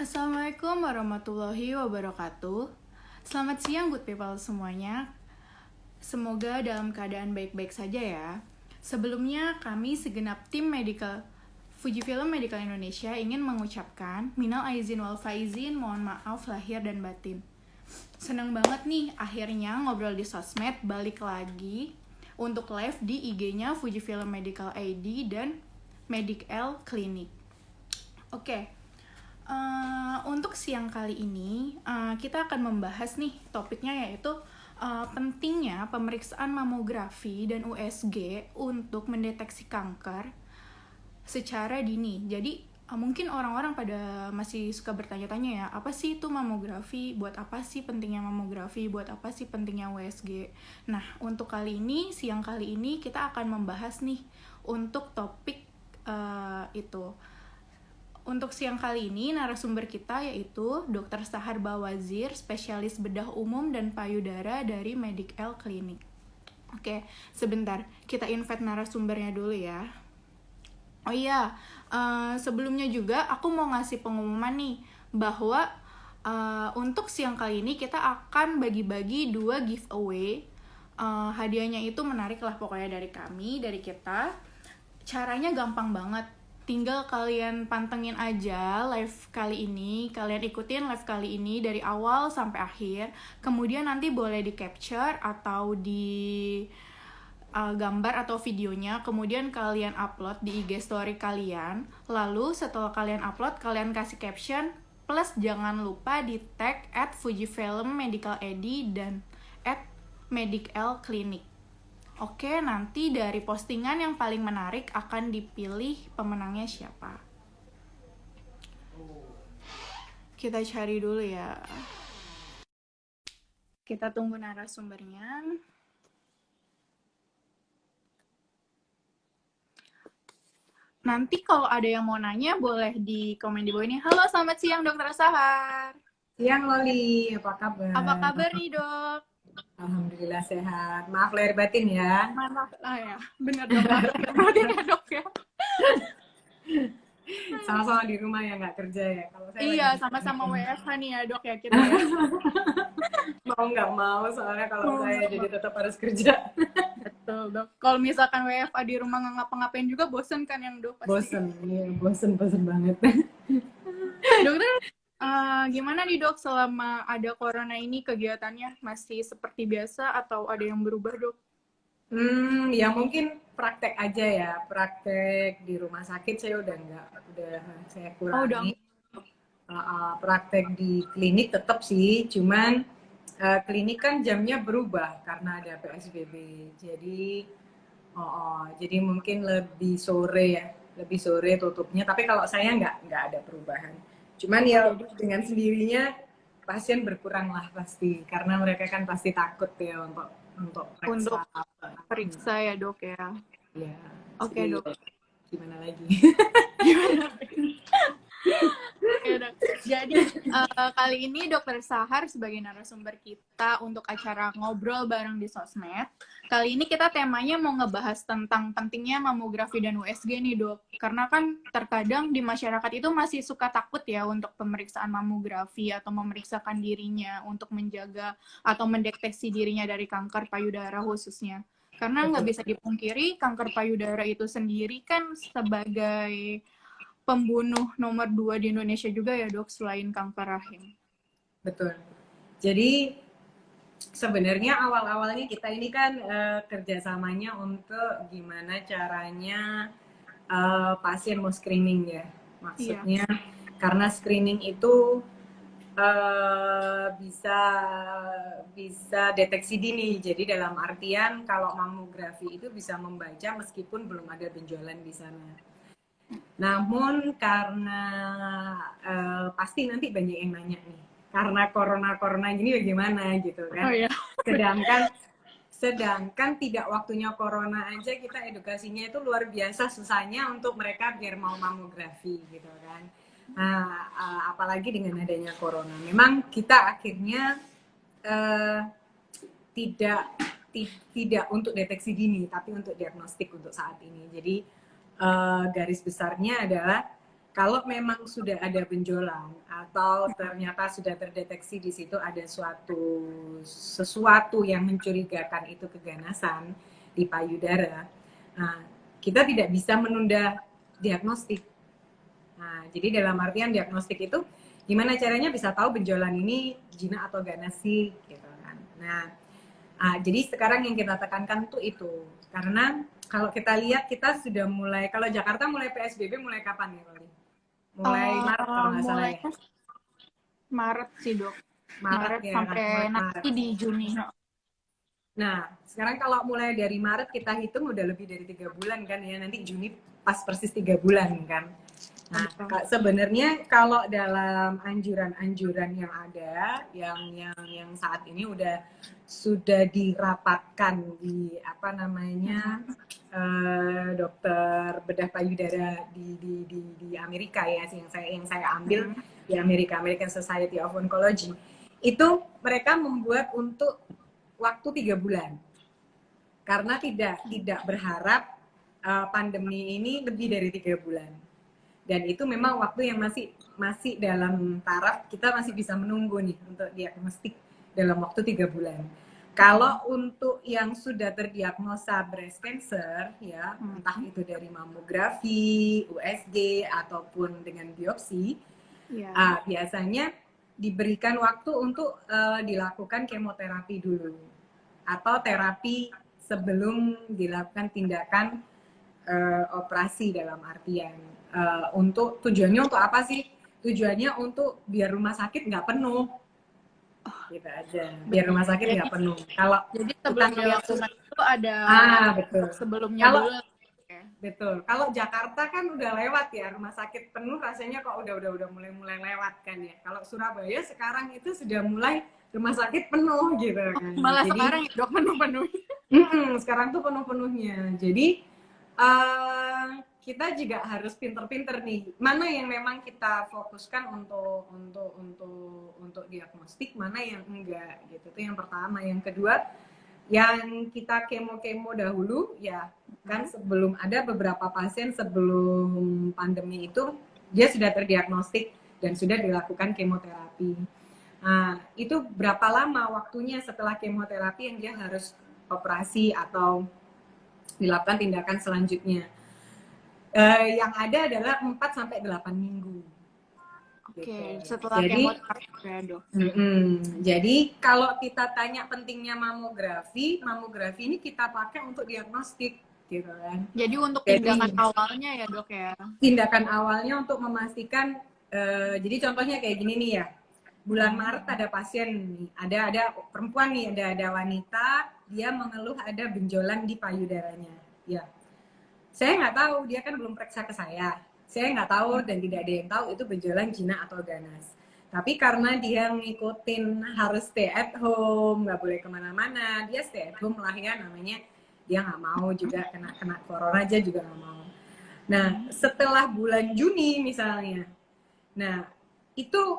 Assalamualaikum warahmatullahi wabarakatuh. Selamat siang good people semuanya. Semoga dalam keadaan baik-baik saja ya. Sebelumnya kami segenap tim medical Fujifilm Medical Indonesia ingin mengucapkan minal aizin wal faizin, mohon maaf lahir dan batin. Seneng banget nih akhirnya ngobrol di sosmed balik lagi untuk live di IG-nya Fujifilm Medical ID dan Medic L Clinic. Oke, untuk siang kali ini kita akan membahas nih topiknya yaitu pentingnya pemeriksaan mamografi dan USG untuk mendeteksi kanker secara dini. Jadi mungkin orang-orang pada masih suka bertanya-tanya ya, apa sih itu mamografi? Buat apa sih pentingnya mamografi? Buat apa sih pentingnya USG? Nah, untuk kali ini, siang kali ini kita akan membahas nih untuk topik itu. Untuk siang kali ini, narasumber kita yaitu Dr. Sahar Bawazir, spesialis bedah umum dan payudara dari Medic L Clinic. Oke, sebentar. Kita invite narasumbernya dulu ya. Oh iya, sebelumnya juga aku mau ngasih pengumuman nih, bahwa untuk siang kali ini kita akan bagi-bagi 2 giveaway. Hadiahnya itu menarik lah pokoknya dari kami, dari kita. Caranya gampang banget. Tinggal kalian pantengin aja live kali ini, kalian ikutin live kali ini dari awal sampai akhir. Kemudian nanti boleh di capture atau di gambar atau videonya, kemudian kalian upload di IG story kalian. Lalu setelah kalian upload, kalian kasih caption, plus jangan lupa di tag @Fujifilm Medical Edi dan @Medic-L Clinic. Oke, nanti dari postingan yang paling menarik akan dipilih pemenangnya siapa. Kita cari dulu ya. Kita tunggu narasumbernya. Nanti kalau ada yang mau nanya, boleh di komen di bawah ini. Halo, selamat siang Dokter Sahar. Siang Loli, apa kabar? Apa kabar nih dok? Alhamdulillah sehat. Maaf lahir batin ya. Mana? Ah ya, bener dok. Berarti ya dok ya. Sama-sama di rumah ya, nggak kerja ya. Kalau saya Iya, lagi sama-sama di WFH nih ya dok ya kita ya. mau nggak mau, soalnya kalau saya jadi tetap harus kerja. Betul dok. Kalau misalkan WFH di rumah nggak ngapa-ngapain juga bosen kan yang dok pasti. Bosen, iya bosen banget. Dokter, gimana nih dok selama ada corona ini kegiatannya masih seperti biasa atau ada yang berubah dok? Ya mungkin praktek aja ya. Praktek di rumah sakit saya udah saya Oh udah. kurangi. Praktek di klinik tetap sih, cuman klinik kan jamnya berubah karena ada PSBB. Jadi mungkin lebih sore ya, lebih sore tutupnya. Tapi kalau saya nggak ada perubahan. Cuman ya dengan sendirinya pasien berkurang lah pasti, karena mereka kan pasti takut ya untuk periksa ya dok ya. Ya, Oke dok. Gimana lagi? Oke, dok. Jadi kali ini Dokter Sahar sebagai narasumber kita untuk acara ngobrol bareng di sosmed. Kali ini kita temanya mau ngebahas tentang pentingnya mamografi dan USG nih dok. Karena kan terkadang di masyarakat itu masih suka takut ya untuk pemeriksaan mamografi atau memeriksakan dirinya untuk menjaga atau mendeteksi dirinya dari kanker payudara khususnya. Karena nggak bisa dipungkiri kanker payudara itu sendiri kan sebagai pembunuh nomor 2 di Indonesia juga ya dok, selain kanker rahim. Betul. Jadi sebenarnya awal-awalnya kita ini kan kerjasamanya untuk gimana caranya pasien mau screening ya. Maksudnya karena screening itu bisa deteksi dini. Jadi dalam artian kalau mamografi itu bisa membaca meskipun belum ada benjolan di sana. Namun karena pasti nanti banyak yang nanya nih, karena corona gini bagaimana gitu kan. Oh, iya. Sedangkan tidak waktunya corona aja kita edukasinya itu luar biasa susahnya untuk mereka biar mau mamografi gitu kan. Nah, apalagi dengan adanya corona. Memang kita akhirnya tidak untuk deteksi dini, tapi untuk diagnostik untuk saat ini. Jadi garis besarnya adalah Kalau memang sudah ada benjolan atau ternyata sudah terdeteksi di situ ada sesuatu yang mencurigakan itu keganasan di payudara, nah, kita tidak bisa menunda diagnostik. Nah, jadi dalam artian diagnostik itu gimana caranya bisa tahu benjolan ini jinak atau ganas sih, gitu kan. Nah, jadi sekarang yang kita tekankan tuh itu, karena kalau kita lihat kita sudah mulai, kalau Jakarta mulai PSBB mulai kapan ya, Loli? Mulai Maret kalau nggak salah ya. Mulainya Maret sih dok. Maret Maret ya, sampai nanti di Juni. Nah, sekarang kalau mulai dari Maret kita hitung udah lebih dari 3 bulan kan ya. Nanti Juni pas persis 3 bulan kan. Nah, sebenarnya kalau dalam anjuran-anjuran yang ada, yang saat ini sudah dirapatkan di apa namanya dokter bedah payudara di Amerika ya, yang saya ambil di American Society of Oncology, itu mereka membuat untuk waktu 3 bulan karena tidak berharap pandemi ini lebih dari 3 bulan. Dan itu memang waktu yang masih dalam taraf kita masih bisa menunggu nih untuk diagnostik dalam waktu 3 bulan. Kalau untuk yang sudah terdiagnosa breast cancer ya, entah itu dari mamografi, USG ataupun dengan biopsi, biasanya diberikan waktu untuk dilakukan kemoterapi dulu atau terapi sebelum dilakukan tindakan operasi dalam artian. Untuk tujuannya untuk apa sih? Tujuannya untuk biar rumah sakit nggak penuh, gitu aja. Biar rumah sakit nggak penuh. Kalau jadi kita sebelum lihat itu ada betul. sebelumnya Kalau dulu. betul. Kalau Jakarta kan udah lewat ya, rumah sakit penuh rasanya kok udah mulai lewat kan ya. Kalau Surabaya sekarang itu sudah mulai rumah sakit penuh gitu kan. Malah jadi, sekarang ya dok penuh-penuh. Sekarang tuh penuh-penuhnya. Jadi kita juga harus pinter-pinter nih, mana yang memang kita fokuskan untuk diagnostik, mana yang enggak gitu. Itu yang pertama. Yang kedua, yang kita kemo dahulu ya kan, sebelum ada beberapa pasien sebelum pandemi itu dia sudah terdiagnostik dan sudah dilakukan kemoterapi. Nah, itu berapa lama waktunya setelah kemoterapi yang dia harus operasi atau dilakukan tindakan selanjutnya? Yang ada adalah 4-8 minggu. Oke, setelah kemoterapi ya dok. Jadi kalau kita tanya pentingnya mamografi ini kita pakai untuk diagnostik, gitu kan. Jadi untuk tindakan awalnya ya dok ya. Tindakan awalnya untuk memastikan, jadi contohnya kayak gini nih ya. Bulan Maret ada pasien nih, ada perempuan nih, ada wanita, dia mengeluh ada benjolan di payudaranya. Ya, saya nggak tahu, dia kan belum periksa ke saya nggak tahu dan tidak ada yang tahu itu benjolan jinak atau ganas. Tapi karena dia ngikutin harus stay at home, nggak boleh kemana-mana, dia stay at home lah ya namanya, dia nggak mau juga kena corona aja juga nggak mau. Nah, setelah bulan Juni misalnya, nah itu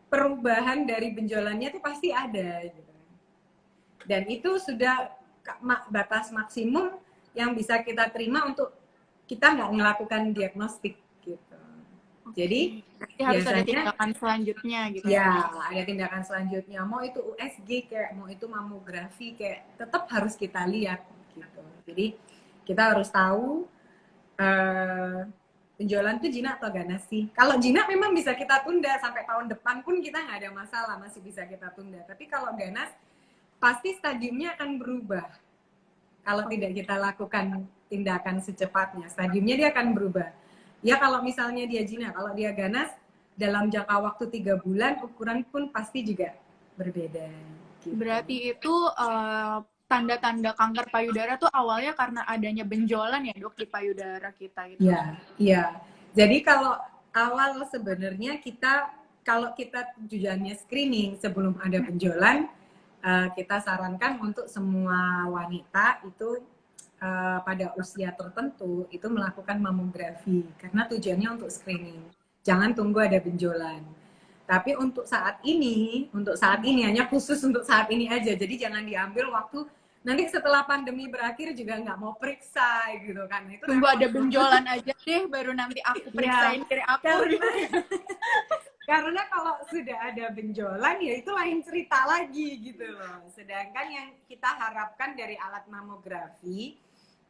perubahan dari benjolannya tuh pasti ada gitu. Dan itu sudah batas maksimum yang bisa kita terima untuk kita nggak melakukan diagnostik gitu. Jadi harus ada tindakan selanjutnya gitu ya. Ada tindakan selanjutnya, mau itu USG kayak mau itu mamografi kayak tetap harus kita lihat gitu. Jadi kita harus tahu benjolan itu jinak atau ganas sih. Kalau jinak memang bisa kita tunda sampai tahun depan pun kita nggak ada masalah, masih bisa kita tunda. Tapi kalau ganas pasti stadiumnya akan berubah. Kalau tidak kita lakukan tindakan secepatnya, stadiumnya dia akan berubah. Ya kalau misalnya dia jinak, kalau dia ganas, dalam jangka waktu 3 bulan, ukuran pun pasti juga berbeda. Gitu. Berarti itu tanda-tanda kanker payudara tuh awalnya karena adanya benjolan ya dok di payudara kita gitu. Iya. Jadi kalau awal sebenarnya kalau kita tujuannya screening sebelum ada benjolan, kita sarankan untuk semua wanita itu pada usia tertentu itu melakukan mamografi karena tujuannya untuk screening. Jangan tunggu ada benjolan. Tapi untuk saat ini hanya khusus untuk saat ini aja. Jadi jangan diambil waktu nanti setelah pandemi berakhir juga nggak mau periksa gitu kan. Itu Tunggu repot. ada benjolan aja deh, baru nanti aku Ya, periksain diri aku. karena karena kalau sudah ada benjolan ya itu lain cerita lagi gitu loh. Sedangkan yang kita harapkan dari alat mamografi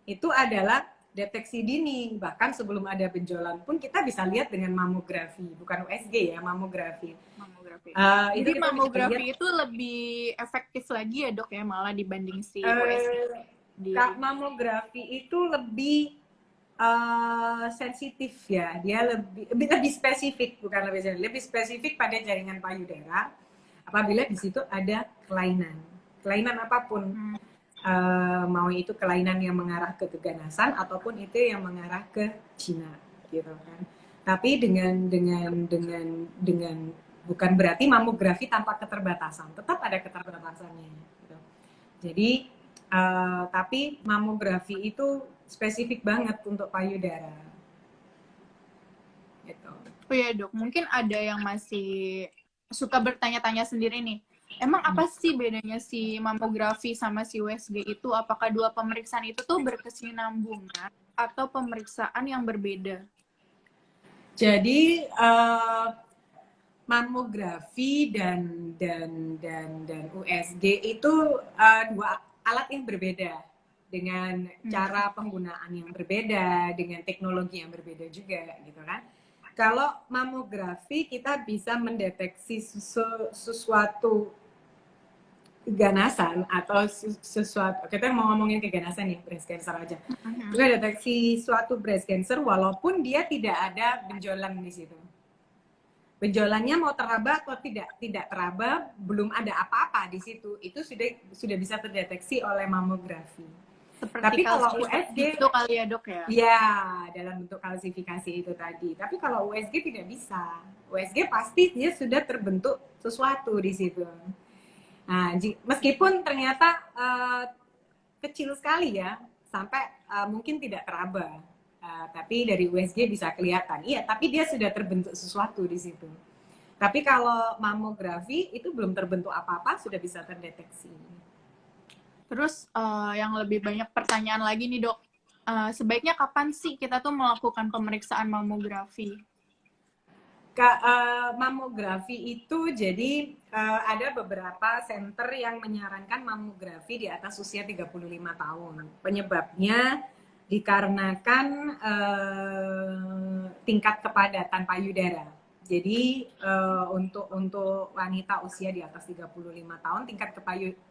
itu adalah deteksi dini. Bahkan sebelum ada benjolan pun kita bisa lihat dengan mamografi, bukan USG ya, mamografi. Mamografi. Itu Jadi kita bisa lihat. mamografi itu lebih efektif lagi ya dok ya, malah dibanding si USG eh, sendiri. Mamografi itu lebih sensitif ya, dia lebih spesifik, bukan lebih spesifik pada jaringan payudara apabila di situ ada kelainan apapun. Mau itu kelainan yang mengarah ke keganasan ataupun itu yang mengarah ke Cina gitu kan. Tapi dengan bukan berarti mamografi tanpa keterbatasan, tetap ada keterbatasannya gitu. Jadi tapi mamografi itu spesifik banget untuk payudara gitu. Oh ya dok, mungkin ada yang masih suka bertanya-tanya sendiri nih. Emang apa sih bedanya si mamografi sama si USG itu? Apakah dua pemeriksaan itu tuh berkesinambungan atau pemeriksaan yang berbeda? Jadi mamografi dan USG itu dua alat yang berbeda dengan cara penggunaan yang berbeda, dengan teknologi yang berbeda juga gitu kan. Kalau mamografi kita bisa mendeteksi sesuatu keganasan atau sesuatu, kita mau ngomongin keganasan nih, breast cancer aja. Kita deteksi suatu breast cancer walaupun dia tidak ada benjolan di situ. Benjolannya mau teraba atau tidak teraba, belum ada apa-apa di situ, itu sudah bisa terdeteksi oleh mamografi. Seperti Tapi kalau USG itu kali ya dok ya? ya dalam bentuk kalsifikasi itu tadi. Tapi kalau USG tidak bisa. USG pasti dia sudah terbentuk sesuatu di situ. Nah, meskipun ternyata kecil sekali ya, sampai mungkin tidak teraba. Tapi dari USG bisa kelihatan. Iya, tapi dia sudah terbentuk sesuatu di situ. Tapi kalau mamografi itu belum terbentuk apa-apa, sudah bisa terdeteksi. Terus yang lebih banyak pertanyaan lagi nih dok, sebaiknya kapan sih kita tuh melakukan pemeriksaan mamografi? Mamografi itu jadi ada beberapa center yang menyarankan mamografi di atas usia 35 tahun. Penyebabnya dikarenakan tingkat kepadatan payudara. Jadi untuk wanita usia di atas 35 tahun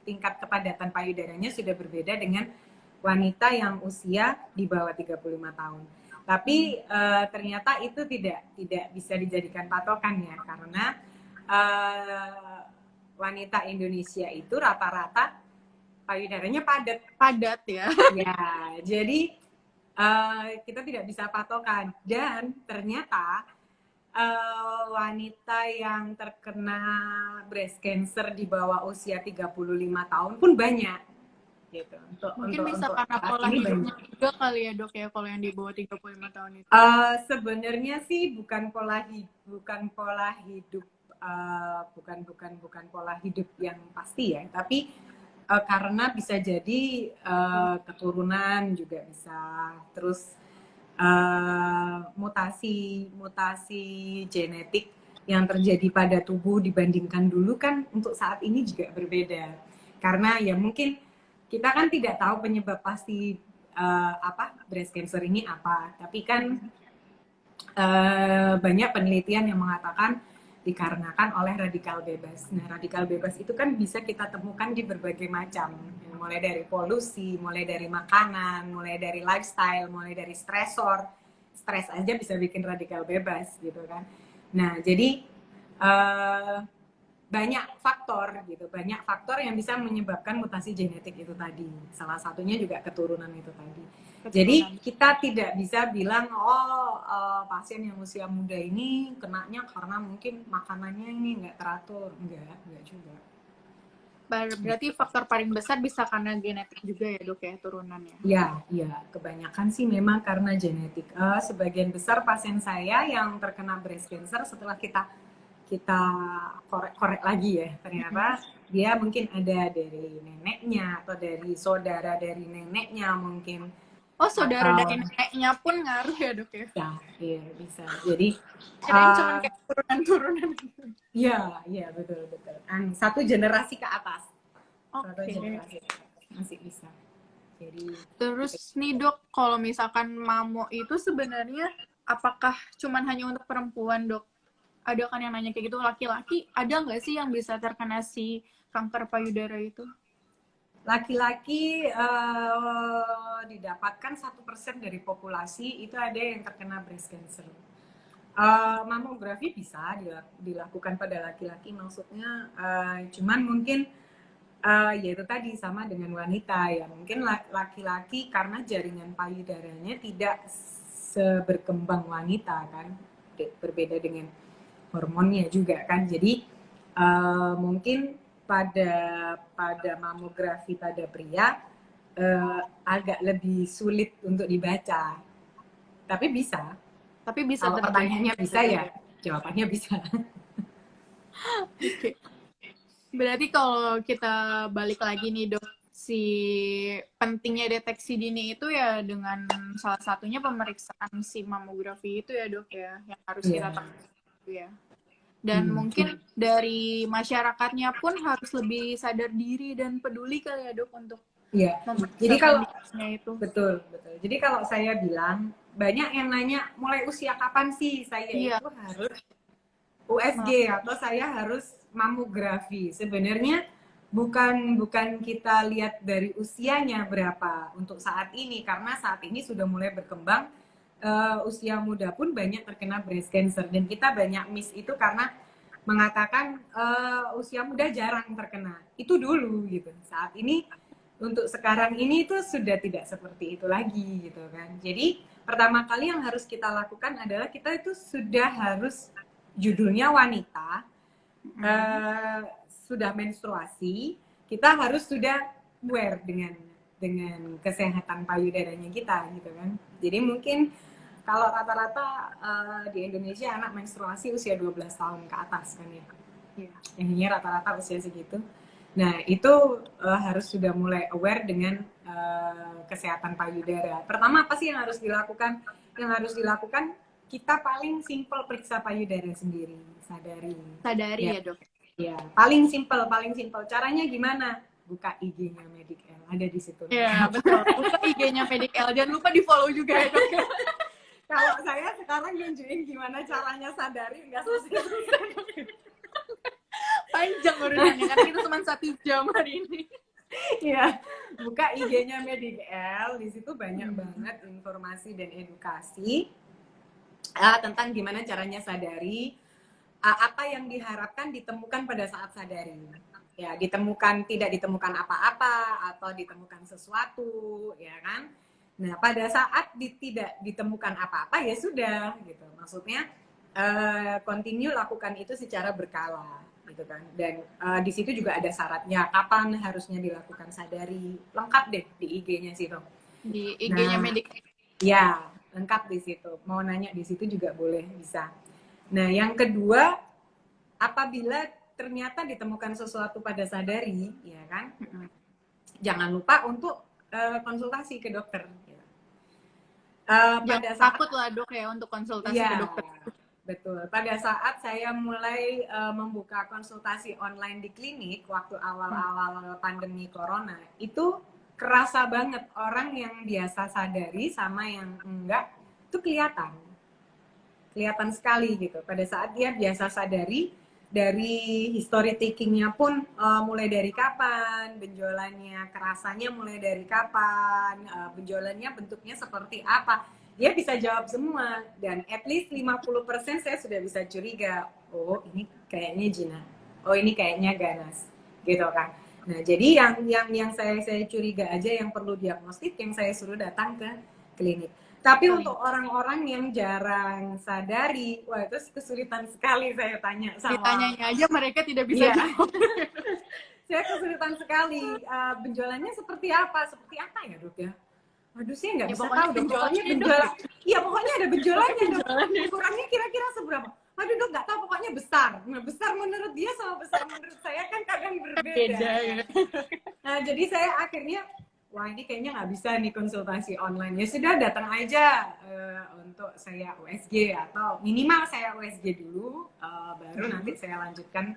tingkat kepadatan payudaranya sudah berbeda dengan wanita yang usia di bawah 35 tahun. Tapi ternyata itu tidak bisa dijadikan patokan ya, karena wanita Indonesia itu rata-rata payudaranya padat ya. Ya, jadi kita tidak bisa patokan. Dan ternyata wanita yang terkena breast cancer di bawah usia 35 tahun pun banyak. Gitu. Mungkin bisa karena pola hidupnya juga kali ya dok ya, kalau yang di bawah 35 tahun itu. Sebenarnya sih bukan pola hidup bukan pola hidup yang pasti ya, tapi karena bisa jadi keturunan juga bisa, terus mutasi genetik yang terjadi pada tubuh dibandingkan dulu kan untuk saat ini juga berbeda, karena ya mungkin kita kan tidak tahu penyebab pasti breast cancer ini apa, tapi kan banyak penelitian yang mengatakan dikarenakan oleh radikal bebas. Nah, radikal bebas itu kan bisa kita temukan di berbagai macam, mulai dari polusi, mulai dari makanan, mulai dari lifestyle, mulai dari stresor. Stres aja bisa bikin radikal bebas gitu kan. Nah, jadi banyak faktor yang bisa menyebabkan mutasi genetik itu tadi. Salah satunya juga keturunan itu tadi. Jadi kita tidak bisa bilang pasien yang usia muda ini kenanya karena mungkin makanannya ini nggak teratur, enggak juga. Berarti faktor paling besar bisa karena genetik juga ya dok ya, turunannya? Ya, kebanyakan sih memang karena genetik. Sebagian besar pasien saya yang terkena breast cancer setelah kita kita korek-korek lagi ya, ternyata dia mungkin ada dari neneknya atau dari saudara dari neneknya mungkin, Oh, saudara atau dari neneknya pun ngaruh ya dok ya? ya, iya bisa. Jadi Kirain cuma kayak turunan-turunan. iya, iya betul betul. Satu generasi ke atas, satu Oke. generasi ke atas masih bisa. Jadi Terus nih dok, kalau misalkan mamo itu sebenarnya apakah cuman hanya untuk perempuan dok? Ada kan yang nanya kayak gitu, laki-laki ada nggak sih yang bisa terkena si kanker payudara itu? laki-laki didapatkan 1% dari populasi itu ada yang terkena breast cancer. Mamografi bisa dilakukan pada laki-laki, maksudnya cuman mungkin yaitu tadi sama dengan wanita ya, mungkin laki-laki karena jaringan payudaranya tidak seberkembang wanita kan, berbeda dengan hormonnya juga kan, jadi mungkin pada mamografi pada pria agak lebih sulit untuk dibaca, tapi bisa. Tapi bisa Kalau terjadi. pertanyaannya bisa ya, jawabannya bisa. Oke. Berarti kalau kita balik lagi nih dok, si pentingnya deteksi dini itu ya dengan salah satunya pemeriksaan si mamografi itu ya dok ya, yang harus kita Iya. tahu ya. Dan mungkin dari masyarakatnya pun harus lebih sadar diri dan peduli kali ya dok untuk Iya. Jadi kalau itu. Betul. Jadi kalau saya bilang banyak yang nanya mulai usia kapan sih saya itu harus USG atau saya harus mamografi. Sebenarnya bukan kita lihat dari usianya berapa untuk saat ini, karena saat ini sudah mulai berkembang, usia muda pun banyak terkena breast cancer, dan kita banyak miss itu karena mengatakan usia muda jarang terkena. Itu dulu gitu. Saat ini untuk sekarang ini itu sudah tidak seperti itu lagi gitu kan. Jadi pertama kali yang harus kita lakukan adalah kita itu sudah harus, judulnya wanita, sudah menstruasi, kita harus sudah aware dengan kesehatan payudaranya kita gitu kan. Jadi mungkin kalau rata-rata di Indonesia anak menstruasi usia 12 tahun ke atas kan ya. Ini rata-rata usia segitu. Nah, itu harus sudah mulai aware dengan kesehatan payudara. Pertama apa sih yang harus dilakukan? Yang harus dilakukan, kita paling simple periksa payudara sendiri, sadari ya dok. Ya, paling simple. Caranya gimana? Buka IG-nya Medic-L, ada di situ. Iya, betul. Buka IG-nya Medic-L, jangan lupa di-follow juga ya dok. Kalau saya sekarang nunjukin gimana caranya sadari, nggak susah. Panjang urusannya, karena kita cuma 1 jam hari ini. Ya, buka IG-nya Medic-L, di situ banyak banget informasi dan edukasi tentang gimana caranya sadari, apa yang diharapkan ditemukan pada saat sadari. Ya, tidak ditemukan apa-apa atau ditemukan sesuatu, ya kan? Nah, pada saat tidak ditemukan apa-apa ya sudah gitu. Maksudnya continue lakukan itu secara berkala gitu kan. Dan di situ juga ada syaratnya kapan harusnya dilakukan sadari. Lengkap deh di IG-nya situ. Di IG-nya Medic. Ya, lengkap di situ. Mau nanya di situ juga boleh, bisa. Nah, yang kedua, apabila ternyata ditemukan sesuatu pada sadari, ya kan? Jangan lupa untuk konsultasi ke dokter. Pada saat, takut lah dok ya untuk konsultasi ke dokter. Betul. Pada saat saya mulai membuka konsultasi online di klinik waktu awal-awal pandemi corona, itu kerasa banget orang yang biasa sadari sama yang enggak itu kelihatan sekali gitu. Pada saat dia biasa sadari, dari history takingnya pun mulai dari kapan, benjolannya kerasanya mulai dari kapan, benjolannya bentuknya seperti apa, dia bisa jawab semua. Dan at least 50% saya sudah bisa curiga, oh ini kayaknya Gina, oh ini kayaknya ganas, gitu kan. Nah, jadi yang saya curiga aja yang perlu diagnostik, yang saya suruh datang ke klinik. Tapi untuk orang-orang yang jarang sadari, wah itu kesulitan sekali saya tanya sama. Ditanyanya aja mereka tidak bisa jawab. Saya kesulitan sekali. Benjolannya seperti apa ya dok ya? Waduh, saya nggak bisa tahu. Pokoknya benjolan. Iya, pokoknya ada benjolannya. Ukurannya kira-kira seberapa? aduh dok nggak tahu pokoknya besar. Nah besar menurut dia sama besar menurut saya kan kadang berbeda. Beda ya. Nah jadi saya akhirnya wah ini kayaknya nggak bisa nih konsultasi online, ya sudah datang aja untuk saya USG atau minimal saya USG dulu, baru nanti saya lanjutkan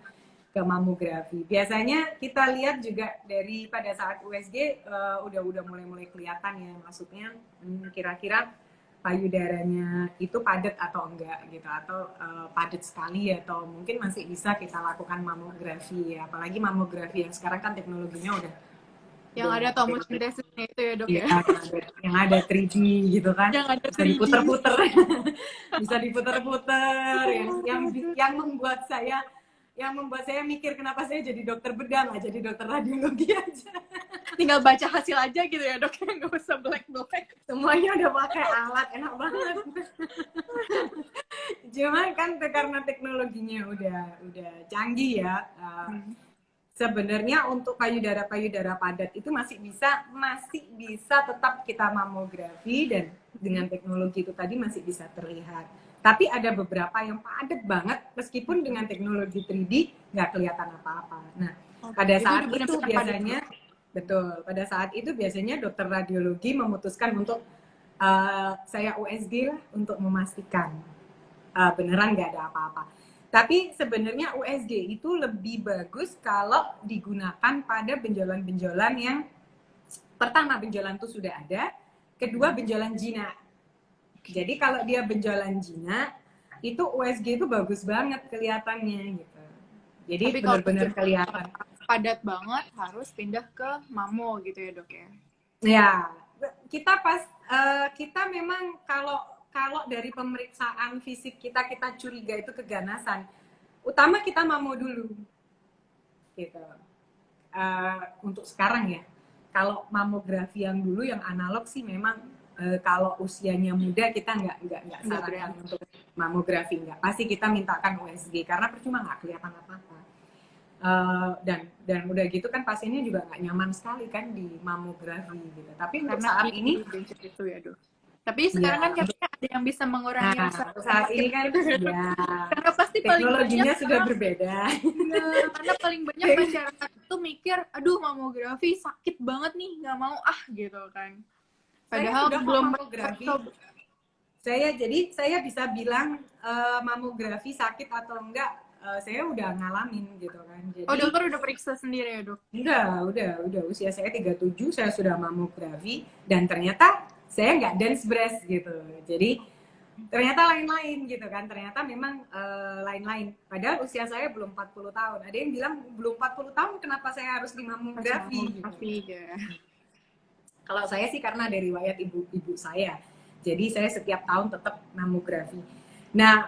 ke mamografi. Biasanya kita lihat juga dari pada saat USG udah mulai kelihatan ya, maksudnya kira-kira payudaranya itu padat atau enggak gitu, atau padat sekali atau mungkin masih bisa kita lakukan mamografi ya. Apalagi mamografi yang sekarang kan teknologinya udah Yang ada tomosintesisnya itu ya dok ya, ya. yang ada 3D gitu kan, Yang ada bisa 3D. diputer-puter bisa diputer-puter yang membuat saya mikir kenapa saya jadi dokter bedah nggak jadi dokter radiologi aja. Tinggal baca hasil aja gitu ya dok, nggak usah black semuanya udah pakai alat, enak banget. Cuman kan karena teknologinya udah canggih ya, sebenarnya untuk payudara padat itu masih bisa tetap kita mamografi, dan dengan teknologi itu tadi masih bisa terlihat. Tapi ada beberapa yang padat banget meskipun dengan teknologi 3D nggak kelihatan apa-apa. Nah, pada saat itu biasanya pada saat itu biasanya dokter radiologi memutuskan untuk saya USG lah untuk memastikan beneran nggak ada apa-apa. Tapi sebenarnya USG itu lebih bagus kalau digunakan pada benjolan-benjolan yang pertama benjolan itu sudah ada, kedua benjolan jinak. Jadi kalau dia benjolan jinak, itu USG itu bagus banget kelihatannya gitu. Jadi benar-benar kelihatan. Padat banget harus pindah ke mamo gitu ya dok ya. Ya, kita memang kalau dari pemeriksaan fisik kita curiga itu keganasan, utama kita mamo dulu gitu. Untuk sekarang ya, kalau mamografi yang dulu yang analog sih memang kalau usianya muda kita nggak sarankan untuk mamografi, nggak, pasti kita mintakan USG karena percuma nggak kelihatan apa-apa. Dan udah gitu kan pasiennya juga nggak nyaman sekali kan di mamografi gitu. Tapi untuk saat ini itu ya dok. Tapi sekarang kan katanya ada yang bisa mengurangi rasa saat ini kan ya karena pasti teknologinya sudah berbeda. Ya, karena paling banyak masyarakat itu mikir, aduh mamografi sakit banget nih, nggak mau gitu kan. Padahal belum mamografi. Saya bisa bilang mamografi sakit atau enggak, saya udah ngalamin gitu kan. Jadi, dokter udah periksa sendiri ya dok? Udah usia saya 37 saya sudah mamografi dan ternyata saya nggak dense breast gitu. Jadi ternyata lain-lain gitu kan. Ternyata memang lain-lain. Padahal usia saya belum 40 tahun. Ada yang bilang belum 40 tahun kenapa saya harus di mamografi gitu. Ya. Kalau saya sih karena dari riwayat ibu saya. Jadi saya setiap tahun tetap mamografi. Nah,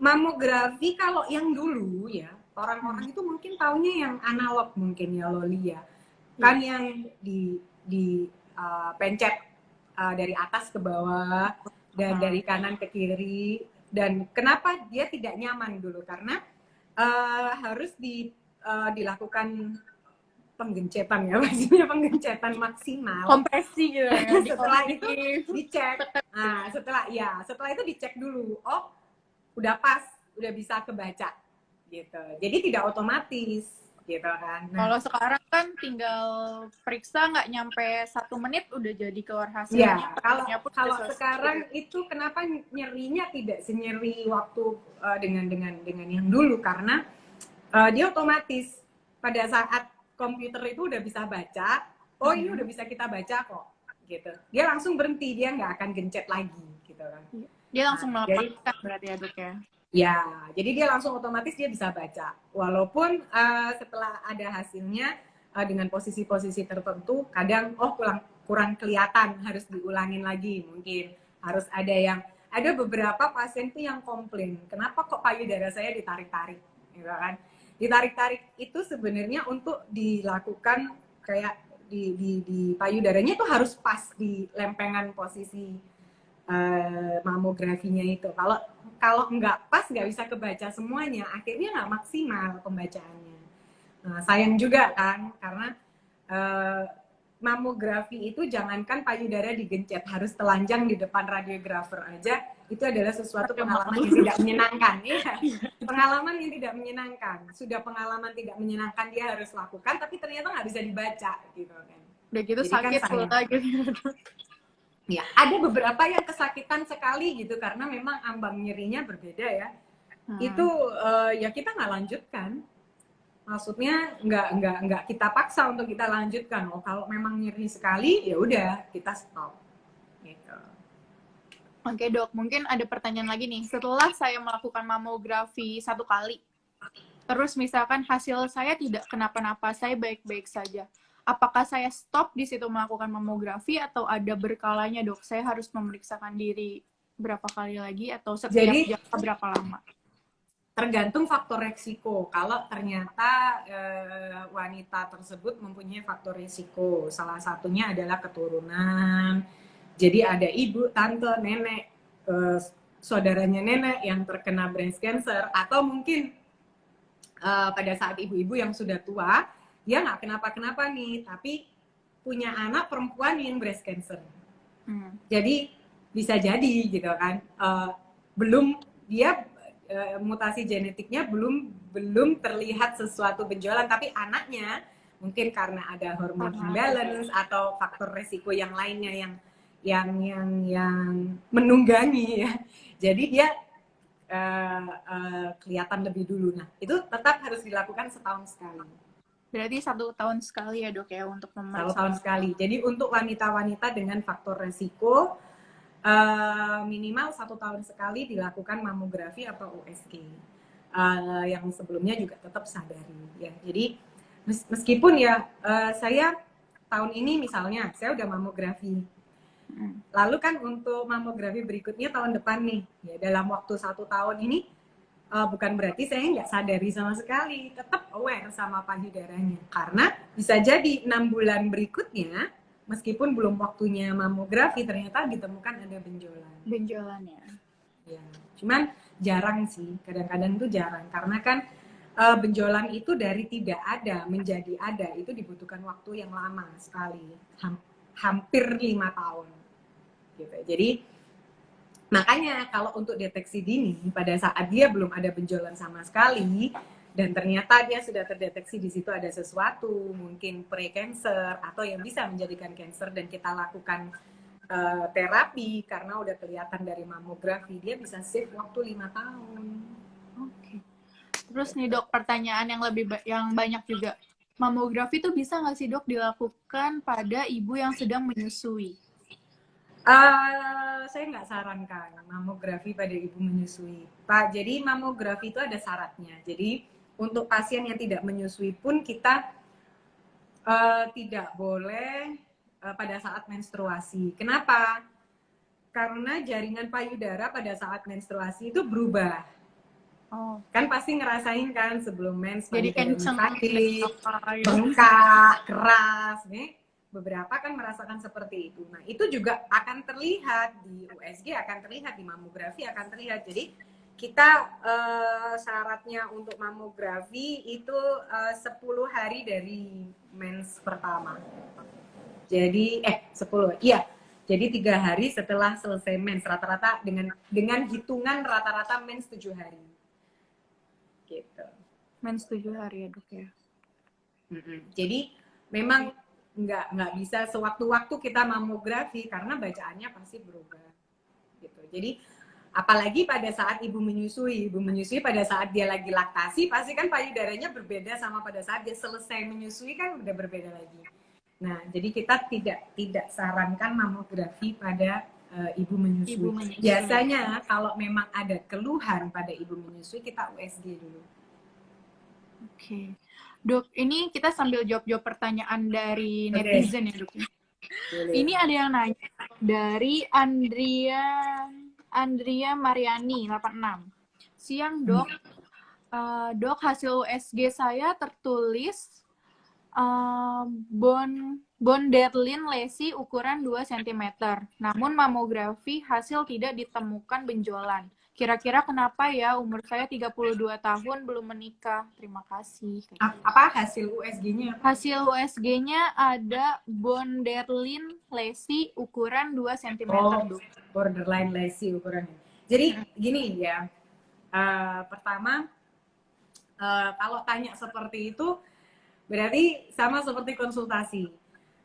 mamografi kalau yang dulu ya, orang-orang itu mungkin taunya yang analog mungkin ya Loli ya. Kan yang pencet dari atas ke bawah dan dari kanan ke kiri. Dan kenapa dia tidak nyaman dulu? Karena harus dilakukan penggencetan ya, maksudnya penggencetan maksimal, kompresi gitu ya. Setelah itu dicek. Nah, setelah itu dicek dulu. Oh, udah pas, udah bisa kebaca gitu. Jadi tidak otomatis gitu kan. Nah, kalau sekarang kan tinggal periksa nggak nyampe 1 menit udah jadi keluar hasilnya. Ya, kalau sekarang itu kenapa nyerinya tidak senyeri waktu dengan yang dulu, karena dia otomatis pada saat komputer itu udah bisa baca, oh ini udah bisa kita baca kok gitu. Dia langsung berhenti, dia nggak akan gencet lagi gitu kan. Dia langsung melaporkan berarti ya dok ya? Ya, jadi dia langsung otomatis dia bisa baca. Walaupun setelah ada hasilnya dengan posisi-posisi tertentu, kadang kurang kelihatan, harus diulangin lagi mungkin. Harus ada beberapa pasien tuh yang komplain, kenapa kok payudara saya ditarik-tarik, gitu kan? Ditarik-tarik itu sebenarnya untuk dilakukan kayak di payudaranya itu harus pas di lempengan posisi mamografinya itu. Kalau nggak pas, nggak bisa kebaca semuanya, akhirnya nggak maksimal pembacaannya. Nah, sayang juga kan, karena mamografi itu jangankan payudara digencet, harus telanjang di depan radiografer aja itu adalah sesuatu pengalaman yang tidak menyenangkan. Iya, pengalaman yang tidak menyenangkan. Sudah pengalaman tidak menyenangkan dia harus lakukan, tapi ternyata nggak bisa dibaca gitu kan. Udah gitu Jadi sakit kan pula gitu. ya, ada beberapa yang kesakitan sekali gitu karena memang ambang nyerinya berbeda ya. Itu ya kita nggak lanjutkan. Maksudnya nggak kita paksa untuk kita lanjutkan. Oh, kalau memang nyeri sekali ya udah kita stop. Gitu. Oke dok, mungkin ada pertanyaan lagi nih. Setelah saya melakukan mamografi 1 kali, terus misalkan hasil saya tidak kenapa-napa, saya baik-baik saja. Apakah saya stop di situ melakukan mamografi atau ada berkalanya dok? Saya harus memeriksakan diri berapa kali lagi atau setiap jangka berapa lama? Tergantung faktor resiko. Kalau ternyata wanita tersebut mempunyai faktor risiko, salah satunya adalah keturunan. Jadi ada ibu, tante, nenek, saudaranya nenek yang terkena breast cancer, atau mungkin pada saat ibu-ibu yang sudah tua, dia nggak kenapa-kenapa nih, tapi punya anak perempuan yang breast cancer. Jadi bisa jadi gitu kan, belum dia mutasi genetiknya belum terlihat sesuatu benjolan, tapi anaknya mungkin karena ada hormon imbalance atau faktor resiko yang lainnya yang menunggangi ya. Jadi dia kelihatan lebih dulu. Nah, itu tetap harus dilakukan setahun sekali. Berarti 1 tahun sekali ya dok ya untuk memeriksa. 1 tahun sekali. Jadi untuk wanita-wanita dengan faktor resiko minimal 1 tahun sekali dilakukan mamografi atau USG. Yang sebelumnya juga tetap sadari ya. Jadi meskipun ya saya tahun ini misalnya saya udah mamografi, lalu kan untuk mamografi berikutnya tahun depan nih ya, dalam waktu 1 tahun ini bukan berarti saya nggak sadari sama sekali, tetap aware sama payudaranya, karena bisa jadi 6 bulan berikutnya meskipun belum waktunya mamografi ternyata ditemukan ada benjolan ya. Cuman jarang sih, kadang-kadang itu jarang karena kan benjolan itu dari tidak ada menjadi ada itu dibutuhkan waktu yang lama sekali, hampir 5 tahun gitu. Jadi makanya kalau untuk deteksi dini pada saat dia belum ada benjolan sama sekali dan ternyata dia sudah terdeteksi di situ ada sesuatu, mungkin pre-cancer atau yang bisa menjadikan cancer, dan kita lakukan terapi karena udah kelihatan dari mamografi, dia bisa save waktu 5 tahun. Oke. Terus nih dok, pertanyaan yang banyak juga. Mamografi itu bisa nggak sih dok dilakukan pada ibu yang sedang menyusui? Saya nggak sarankan mamografi pada ibu menyusui, Pak. Jadi mamografi itu ada syaratnya. Jadi untuk pasien yang tidak menyusui pun kita tidak boleh pada saat menstruasi. Kenapa? Karena jaringan payudara pada saat menstruasi itu berubah. Oh. Kan pasti ngerasain kan sebelum mens jadi kenceng, sakit, bengkak, keras, nih. Beberapa kan merasakan seperti itu. Nah, itu juga akan terlihat di USG, akan terlihat di mamografi, akan terlihat. Jadi kita syaratnya untuk mamografi itu 10 hari dari mens pertama. Jadi 10, iya. Jadi 3 hari setelah selesai mens, rata-rata dengan hitungan rata-rata mens 7 hari. Gitu. Mens 7 hari ya dok ya. Jadi memang nggak bisa sewaktu-waktu kita mamografi karena bacaannya pasti berubah. Gitu. Jadi apalagi pada saat ibu menyusui pada saat dia lagi laktasi pasti kan payudaranya berbeda sama pada saat dia selesai menyusui, kan udah berbeda lagi. Nah, jadi kita tidak sarankan mamografi pada ibu menyusui. Biasanya kalau memang ada keluhan pada ibu menyusui, kita USG dulu. Oke. Dok, ini kita sambil jawab-jawab pertanyaan dari netizen ya dok. Ini ada yang nanya dari Andrea Mariani 86. Siang dok, dok hasil USG saya tertulis Bonderlin lesi ukuran 2 cm. Namun mamografi hasil tidak ditemukan benjolan. Kira-kira kenapa ya, umur saya 32 tahun belum menikah. Terima kasih. Apa hasil USG-nya? Hasil USG-nya ada Bonderlin lesi ukuran 2 cm. Oh, borderline lesi ukurannya. Jadi gini ya, pertama kalau tanya seperti itu berarti sama seperti konsultasi.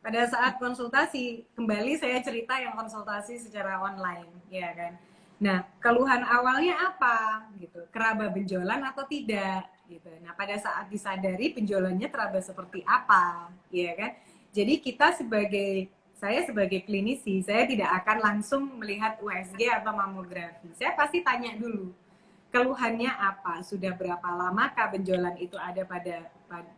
Pada saat konsultasi, kembali saya cerita yang konsultasi secara online, ya kan. Nah, keluhan awalnya apa gitu? Keraba benjolan atau tidak gitu. Nah, pada saat disadari benjolannya teraba seperti apa, ya kan? Jadi saya sebagai klinisi, saya tidak akan langsung melihat USG atau mamografi. Saya pasti tanya dulu, keluhannya apa, sudah berapa lamakah benjolan itu ada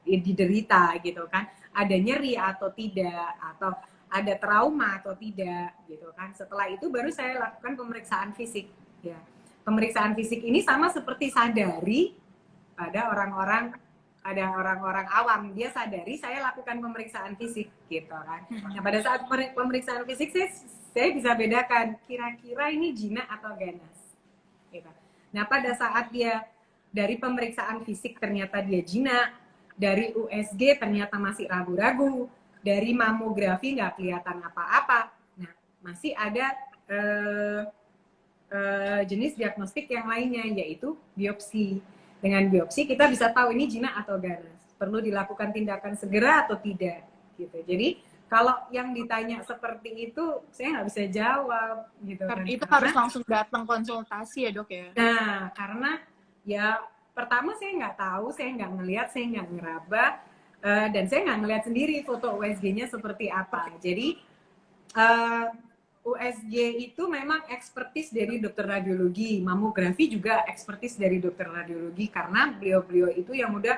diderita gitu kan, ada nyeri atau tidak, atau ada trauma atau tidak gitu kan. Setelah itu baru saya lakukan pemeriksaan fisik ya. Pemeriksaan fisik ini sama seperti sadari pada orang-orang awam, dia sadari saya lakukan pemeriksaan fisik gitu kan. Nah, pada saat pemeriksaan fisik saya bisa bedakan kira-kira ini jinak atau ganas gitu. Nah, pada saat dia dari pemeriksaan fisik ternyata dia jinak, dari USG ternyata masih ragu-ragu, dari mamografi nggak kelihatan apa-apa. Nah, masih ada jenis diagnostik yang lainnya, yaitu biopsi. Dengan biopsi kita bisa tahu ini jinak atau ganas. Perlu dilakukan tindakan segera atau tidak. Gitu. Jadi kalau yang ditanya seperti itu, saya nggak bisa jawab. Gitu kan. Itu harus langsung datang konsultasi ya dok ya? Nah, karena ya pertama saya nggak tahu, saya nggak ngelihat, saya nggak ngeraba, dan saya nggak ngelihat sendiri foto USG-nya seperti apa. Jadi USG itu memang ekspertis dari dokter radiologi, mamografi juga ekspertis dari dokter radiologi, karena beliau-beliau itu yang udah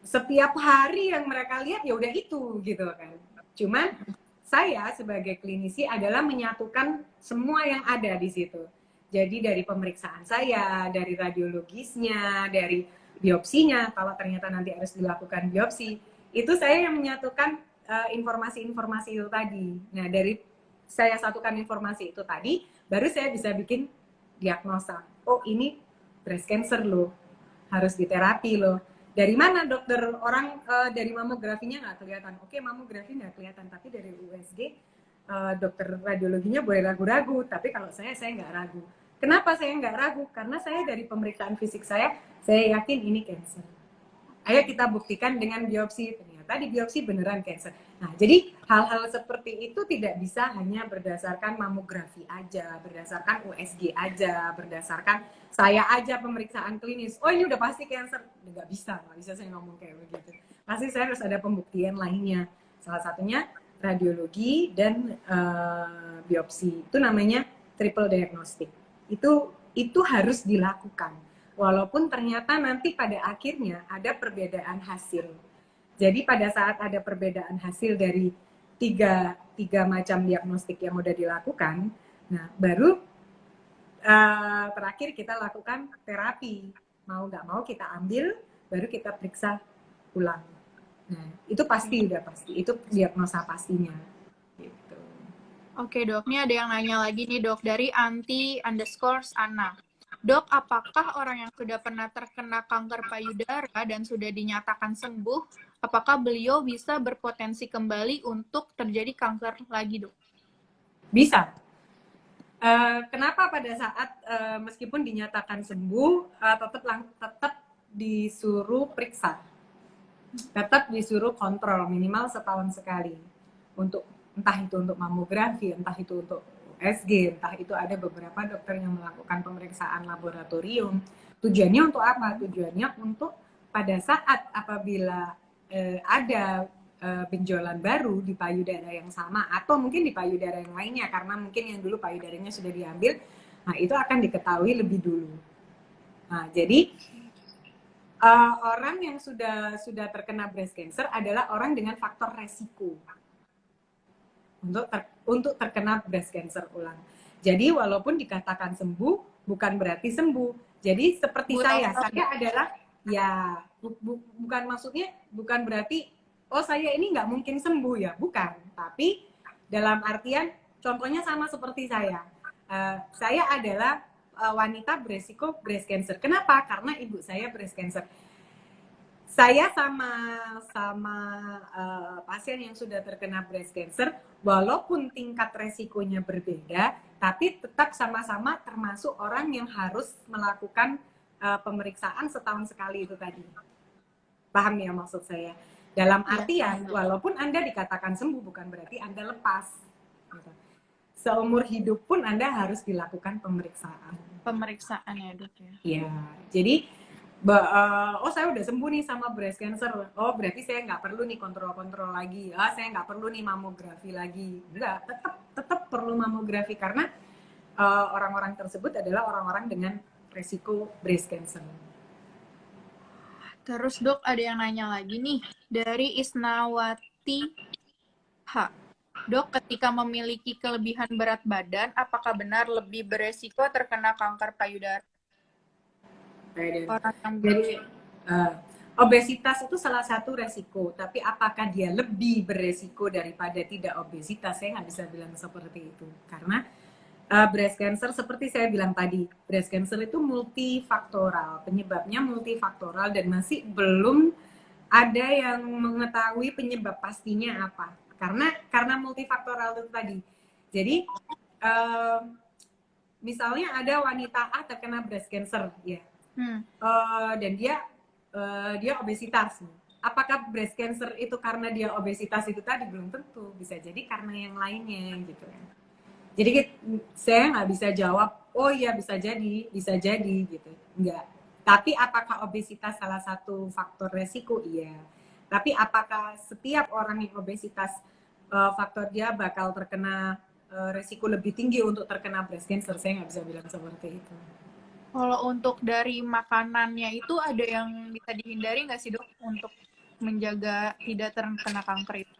setiap hari yang mereka lihat ya udah itu gitu kan. Cuman saya sebagai klinisi adalah menyatukan semua yang ada di situ. Jadi dari pemeriksaan saya, dari radiologisnya, dari biopsinya, kalau ternyata nanti harus dilakukan biopsi, itu saya yang menyatukan informasi-informasi itu tadi. Nah, dari saya satukan informasi itu tadi, baru saya bisa bikin diagnosa. Oh, ini breast cancer loh, harus diterapi loh. Dari mana dokter? Orang dari mamografinya nggak kelihatan. Oke, mamografi nggak kelihatan, tapi dari USG dokter radiologinya boleh ragu-ragu. Tapi kalau saya nggak ragu. Kenapa saya nggak ragu? Karena saya dari pemeriksaan fisik saya yakin ini cancer. Ayo kita buktikan dengan biopsi. Ternyata di biopsi beneran cancer. Nah, jadi hal-hal seperti itu tidak bisa hanya berdasarkan mamografi aja, berdasarkan USG aja, berdasarkan saya aja pemeriksaan klinis. Oh, ini udah pasti cancer. Nggak bisa saya ngomong kayak begitu. Pasti saya harus ada pembuktian lainnya. Salah satunya radiologi dan biopsi. Itu namanya triple diagnostic. Itu harus dilakukan. Walaupun ternyata nanti pada akhirnya ada perbedaan hasil. Jadi pada saat ada perbedaan hasil dari tiga macam diagnostik yang udah dilakukan, nah baru terakhir kita lakukan terapi. Mau nggak mau kita ambil, baru kita periksa ulang. Nah, itu pasti udah pasti. Itu diagnosa pastinya. Gitu. Oke dok, ini ada yang nanya lagi nih dok, dari anti_Ana. Dok, apakah orang yang sudah pernah terkena kanker payudara dan sudah dinyatakan sembuh, apakah beliau bisa berpotensi kembali untuk terjadi kanker lagi, dok? Bisa. Kenapa pada saat meskipun dinyatakan sembuh, tetap disuruh periksa, tetap disuruh kontrol minimal setahun sekali, untuk entah itu untuk mamografi, entah itu untuk USG, entah itu ada beberapa dokter yang melakukan pemeriksaan laboratorium. Tujuannya untuk apa? Tujuannya untuk pada saat apabila ada benjolan baru di payudara yang sama, atau mungkin di payudara yang lainnya, karena mungkin yang dulu payudaranya sudah diambil, nah itu akan diketahui lebih dulu. Nah, jadi orang yang sudah terkena breast cancer adalah orang dengan faktor resiko untuk terkena breast cancer ulang. Jadi walaupun dikatakan sembuh, bukan berarti sembuh. Jadi seperti saya adalah ya bukan, maksudnya bukan berarti oh saya ini nggak mungkin sembuh ya, bukan. Tapi dalam artian contohnya sama seperti saya. Saya adalah wanita beresiko breast cancer. Kenapa? Karena ibu saya breast cancer. Saya sama pasien yang sudah terkena breast cancer, walaupun tingkat resikonya berbeda, tapi tetap sama-sama termasuk orang yang harus melakukan pemeriksaan setahun sekali itu tadi. Paham ya maksud saya? Dalam artian, walaupun Anda dikatakan sembuh, bukan berarti Anda lepas. Gitu. Seumur hidup pun Anda harus dilakukan pemeriksaan. Pemeriksaan ya dok ya? Iya, jadi oh saya udah sembuh nih sama breast cancer, oh berarti saya nggak perlu nih kontrol-kontrol lagi, saya nggak perlu nih mamografi lagi. Enggak, tetap perlu mamografi karena orang-orang tersebut adalah orang-orang dengan resiko breast cancer. Terus dok, ada yang nanya lagi nih dari Isnawati H. Dok, ketika memiliki kelebihan berat badan, apakah benar lebih beresiko terkena kanker payudara? Orang yang Jadi obesitas itu salah satu resiko, tapi apakah dia lebih beresiko daripada tidak obesitas? Saya nggak bisa bilang seperti itu, karena breast cancer seperti saya bilang tadi, breast cancer itu multifaktoral, penyebabnya multifaktoral dan masih belum ada yang mengetahui penyebab pastinya apa. Karena multifaktoral itu tadi. Jadi misalnya ada wanita A terkena breast cancer ya. Dan dia obesitas. Apakah breast cancer itu karena dia obesitas itu tadi? Belum tentu. Bisa jadi karena yang lainnya gitu kan. Jadi saya nggak bisa jawab, oh iya bisa jadi gitu. Enggak. Tapi apakah obesitas salah satu faktor resiko? Iya. Tapi apakah setiap orang yang obesitas faktor dia bakal terkena resiko lebih tinggi untuk terkena breast cancer? Saya nggak bisa bilang seperti itu. Kalau untuk dari makanannya itu ada yang bisa dihindari nggak sih dok untuk menjaga tidak terkena kanker itu?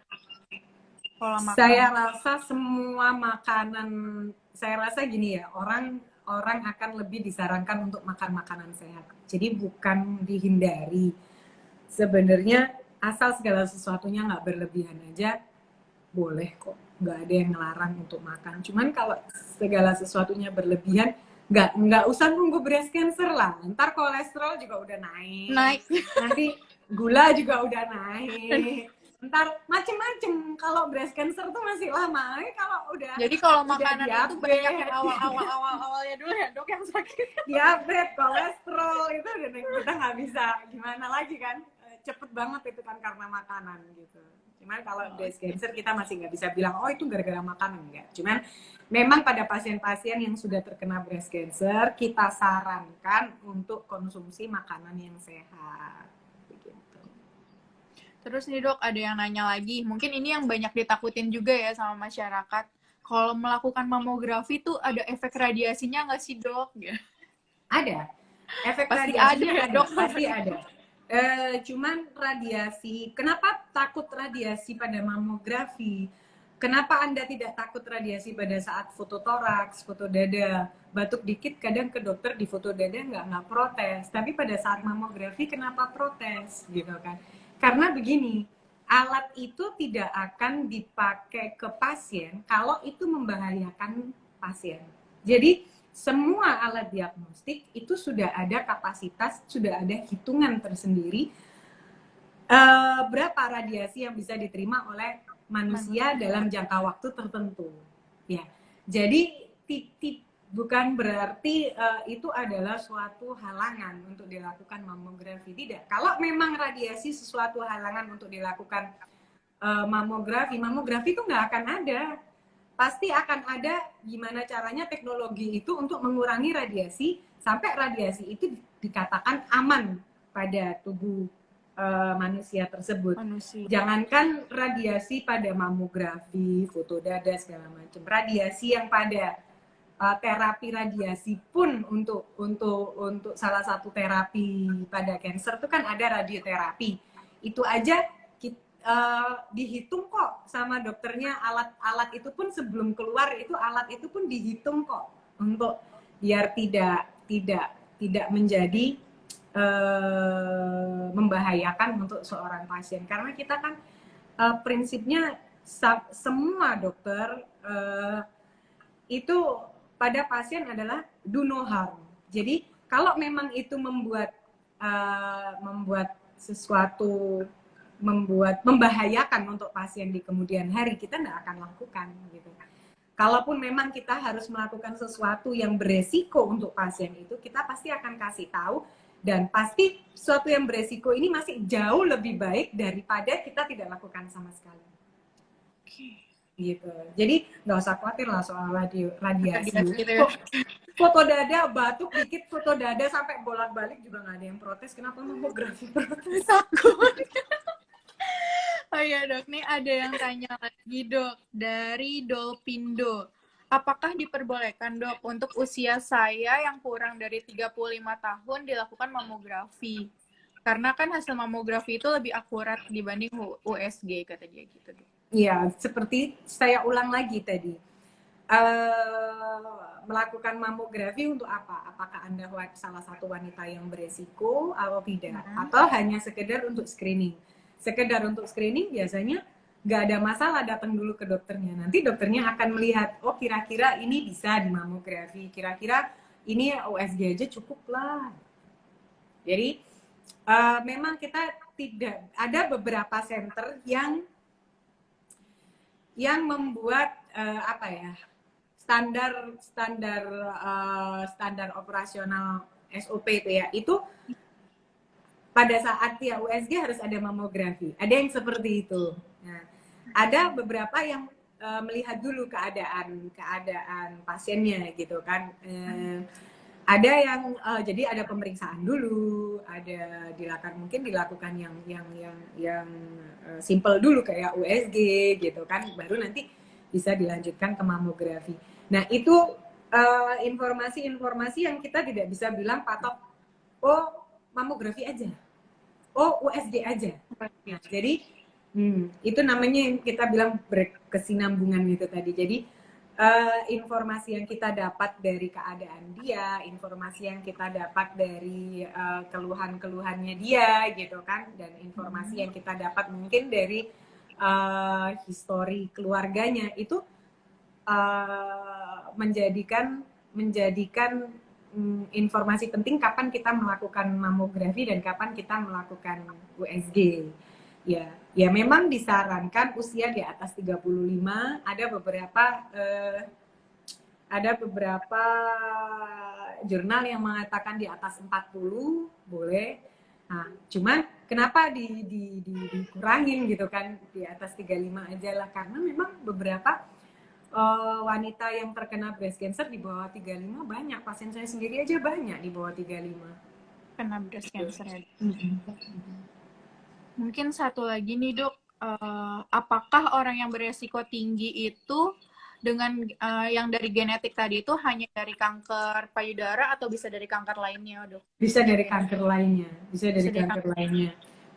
Saya rasa semua makanan, saya rasa gini ya, orang akan lebih disarankan untuk makan makanan sehat. Jadi bukan dihindari. Sebenarnya asal segala sesuatunya nggak berlebihan aja, boleh kok. Nggak ada yang ngelarang untuk makan. Cuman kalau segala sesuatunya berlebihan, nggak usah nunggu breast cancer lah. Ntar kolesterol juga udah naik. Nanti gula juga udah naik. Ntar macem-macem. Kalau breast cancer tuh masih lama. Kalau udah, jadi kalau makanan diabetes, itu banyak yang awalnya dulu ya dok yang sakit. Diabetes, kolesterol itu udah kita nggak bisa gimana lagi kan. Cepet banget itu kan karena makanan gitu. Cuman kalau breast cancer kita masih nggak bisa bilang, oh itu gara-gara makanan, enggak. Cuman memang pada pasien-pasien yang sudah terkena breast cancer, kita sarankan untuk konsumsi makanan yang sehat. Begitu. Terus nih dok, ada yang nanya lagi. Mungkin ini yang banyak ditakutin juga ya sama masyarakat. Kalau melakukan mamografi tuh ada efek radiasinya nggak sih dok? Ada. Efek pasti radiasi ada ya dok? Pasti ada. Cuman radiasi, kenapa takut radiasi pada mamografi? Kenapa Anda tidak takut radiasi pada saat foto toraks, foto dada, batuk dikit kadang ke dokter di foto dada nggak protes, tapi pada saat mamografi kenapa protes gitu kan? Karena begini, alat itu tidak akan dipakai ke pasien kalau itu membahayakan pasien. Jadi semua alat diagnostik itu sudah ada kapasitas, sudah ada hitungan tersendiri berapa radiasi yang bisa diterima oleh manusia dalam jangka waktu tertentu. Ya, jadi bukan berarti itu adalah suatu halangan untuk dilakukan mamografi. Tidak. Kalau memang radiasi sesuatu halangan untuk dilakukan mamografi itu nggak akan ada. Pasti akan ada gimana caranya teknologi itu untuk mengurangi radiasi sampai radiasi itu dikatakan aman pada tubuh manusia tersebut. Jangankan radiasi pada mamografi, foto dada segala macam. Radiasi yang pada terapi radiasi pun untuk salah satu terapi pada kanker itu kan ada radioterapi. Itu aja dihitung kok sama dokternya, alat itu pun sebelum keluar itu alat itu pun dihitung kok untuk biar tidak menjadi membahayakan untuk seorang pasien, karena kita kan prinsipnya semua dokter itu pada pasien adalah do no harm. Jadi kalau memang itu membuat sesuatu membahayakan untuk pasien di kemudian hari, kita nggak akan lakukan gitu. kalaupun memang kita harus melakukan sesuatu yang beresiko untuk pasien itu, kita pasti akan kasih tahu, dan pasti sesuatu yang beresiko ini masih jauh lebih baik daripada kita tidak lakukan sama sekali. Gitu. Jadi nggak usah khawatir lah soal radiasi. Gitu ya. Foto dada, batuk dikit, foto dada sampai bolak-balik juga nggak ada yang protes. Kenapa mamografi protes? Takut. Oh iya dok, nih ada yang tanya lagi dok, dari Dolpindo. Apakah diperbolehkan dok untuk usia saya yang kurang dari 35 tahun dilakukan mamografi? Karena kan hasil mamografi itu lebih akurat dibanding USG, kata dia gitu dok. Iya, seperti saya ulang lagi tadi. Melakukan mamografi untuk apa? Apakah Anda salah satu wanita yang beresiko atau tidak? Atau hanya sekedar untuk screening? Sekedar untuk screening biasanya nggak ada masalah, datang dulu ke dokternya. Nanti dokternya akan melihat, oh kira-kira ini bisa di mamografi, kira-kira ini USG aja cukup lah. Jadi memang kita tidak, ada beberapa center yang membuat apa ya, standar operasional SOP itu ya, itu pada saat ya USG harus ada mamografi. Ada yang seperti itu. Nah, ada beberapa yang melihat dulu keadaan pasiennya gitu kan. Ada yang jadi ada pemeriksaan dulu, ada dilakukan yang simple dulu kayak USG gitu kan, baru nanti bisa dilanjutkan ke mamografi. Nah, itu informasi-informasi yang kita tidak bisa bilang patok, oh mamografi aja, oh USG aja. Nah, jadi itu namanya yang kita bilang berkesinambungan gitu tadi. Jadi informasi yang kita dapat dari keadaan dia, informasi yang kita dapat dari keluhan-keluhannya dia gitu kan, dan informasi yang kita dapat mungkin dari histori keluarganya itu menjadikan informasi penting kapan kita melakukan mamografi dan kapan kita melakukan USG. Ya memang disarankan usia di atas 35, ada beberapa jurnal yang mengatakan di atas 40 boleh. Nah, cuman kenapa dikurangin gitu kan, di atas 35 aja lah, karena memang beberapa wanita yang terkena breast cancer di bawah 35 banyak. Pasien saya sendiri aja banyak di bawah 35 kena breast cancer ya. Mungkin satu lagi nih dok, apakah orang yang beresiko tinggi itu dengan yang dari genetik tadi itu hanya dari kanker payudara atau bisa dari kanker lainnya dok? Bisa dari kanker lainnya,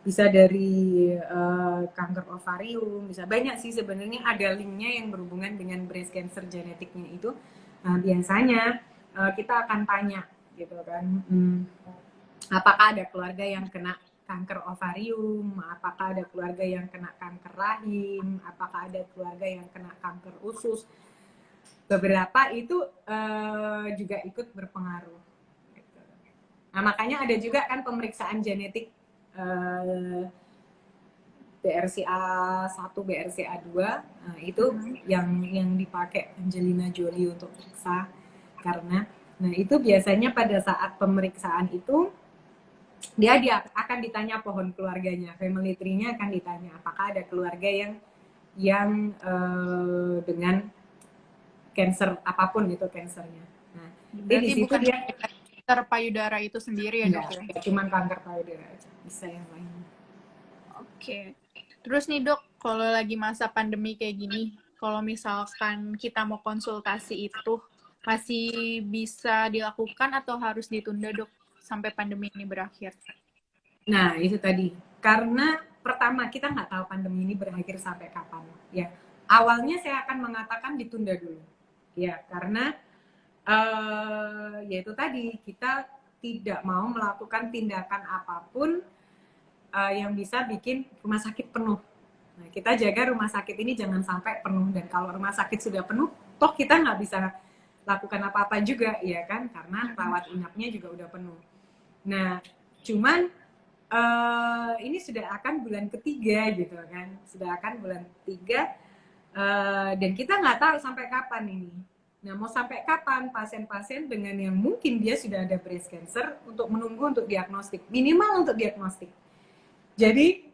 bisa dari kanker ovarium, bisa banyak sih sebenarnya, ada linknya yang berhubungan dengan breast cancer genetiknya itu. Nah, biasanya kita akan tanya gitu kan, apakah ada keluarga yang kena kanker ovarium, apakah ada keluarga yang kena kanker rahim, apakah ada keluarga yang kena kanker usus. Beberapa itu juga ikut berpengaruh. Nah, makanya ada juga kan pemeriksaan genetik BRCA1, BRCA2, nah, itu yang dipakai Angelina Jolie untuk periksa, karena nah itu biasanya pada saat pemeriksaan itu dia akan ditanya pohon keluarganya, family tree-nya akan ditanya apakah ada keluarga yang dengan cancer apapun itu cancernya. Nah, berarti di situ bukan dia kanker payudara itu sendiri ya dok ya? Cuman kanker payudara aja, bisa yang lain. Oke. Terus nih dok, kalau lagi masa pandemi kayak gini, kalau misalkan kita mau konsultasi itu masih bisa dilakukan atau harus ditunda dok sampai pandemi ini berakhir? Nah, itu tadi. Karena pertama, kita nggak tahu pandemi ini berakhir sampai kapan. Ya, awalnya saya akan mengatakan ditunda dulu. Ya, karena yaitu tadi, kita tidak mau melakukan tindakan apapun yang bisa bikin rumah sakit penuh. Nah, kita jaga rumah sakit ini jangan sampai penuh. Dan kalau rumah sakit sudah penuh, toh kita nggak bisa lakukan apa-apa juga, ya kan? Karena rawat inapnya juga udah penuh. Nah, cuman ini sudah akan bulan ketiga gitu kan, sudah akan bulan ketiga, Dan kita nggak tahu sampai kapan ini. Nah, mau sampai kapan pasien-pasien dengan yang mungkin dia sudah ada breast cancer untuk menunggu untuk diagnostik, minimal untuk diagnostik. Jadi